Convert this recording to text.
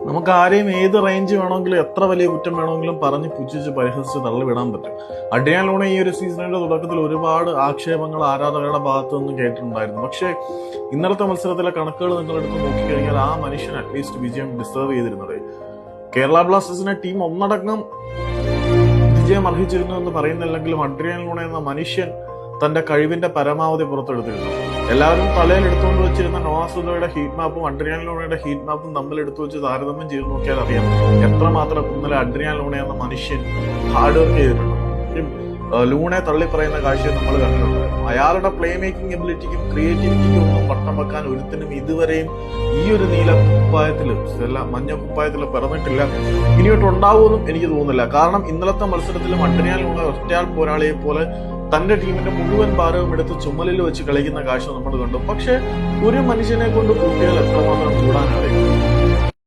നമുക്ക് ആരെയും ഏത് റേഞ്ച് വേണമെങ്കിലും എത്ര വലിയ കുറ്റം വേണമെങ്കിലും പറഞ്ഞ് പുച്ഛിച്ച് പരിഹസിച്ച് തള്ളിവിടാൻ പറ്റും. അഡ്രിയാൻ ലൂണ ഈ ഒരു സീസണിന്റെ തുടക്കത്തിൽ ഒരുപാട് ആക്ഷേപങ്ങൾ ആരാധകരുടെ ഭാഗത്തു നിന്നും കേട്ടിട്ടുണ്ടായിരുന്നു. പക്ഷേ ഇന്നലത്തെ മത്സരത്തിലെ കണക്കുകൾ നിങ്ങളെടുത്ത് നോക്കിക്കഴിഞ്ഞാൽ ആ മനുഷ്യൻ അറ്റ്ലീസ്റ്റ് വിജയം ഡിസേർവ് ചെയ്തിരുന്നത്. കേരള ബ്ലാസ്റ്റേഴ്സിനെ ടീം ഒന്നടങ്കം വിജയം അർഹിച്ചിരുന്നു എന്ന് പറയുന്നില്ലെങ്കിലും അഡ്രിയാൻ ലൂണ എന്ന മനുഷ്യൻ തന്റെ കഴിവിന്റെ പരമാവധി പുറത്തെടുത്തിരുന്നു. എല്ലാവരും തലയിൽ എടുത്തുകൊണ്ട് വെച്ചിരുന്ന നോവാസുല്ലയുടെ ഹീറ്റ് മാപ്പും അഡ്രിയാൻ ലൂണയുടെ ഹീറ്റ് മാപ്പും തമ്മിൽ എടുത്തു വെച്ച് താരതമ്യം ചെയ്ത് നോക്കിയാൽ അറിയാം എത്രമാത്രം ഇന്നലെ അഡ്രിയാൻ ലൂണ എന്ന മനുഷ്യൻ ഹാർഡ് വർക്ക് ചെയ്തിട്ടുണ്ട്. ലൂണെ തള്ളി പറയുന്ന കാഴ്ച നമ്മൾ കണ്ടിട്ടുണ്ടായിരുന്നു. അയാളുടെ പ്ലേ മേക്കിംഗ് എബിലിറ്റിക്കും ക്രിയേറ്റിവിറ്റിക്കും ഒന്നും പട്ടം വെക്കാൻ ഒരുത്തിനും ഇതുവരെയും ഈ ഒരു നീല കുപ്പായത്തില് മഞ്ഞ കുപ്പായത്തില് പിറന്നിട്ടില്ല. ഇനിയോട്ട് ഉണ്ടാവുമെന്നും എനിക്ക് തോന്നുന്നില്ല. കാരണം ഇന്നലത്തെ മത്സരത്തിലും അഡ്രിയാൻ ലൂണ ഒറ്റയാൾ പോരാളിയെ പോലെ തന്റെ ടീമിന്റെ മുഴുവൻ ഭാരവും എടുത്ത് ചുമലിൽ വെച്ച് കളിക്കുന്ന കാഴ്ച നമ്മൾ കണ്ടു. പക്ഷെ ഒരു മനുഷ്യനെ കൊണ്ട് കൂട്ടിയാൽ എത്രമാത്രം കൂടാനാണ്.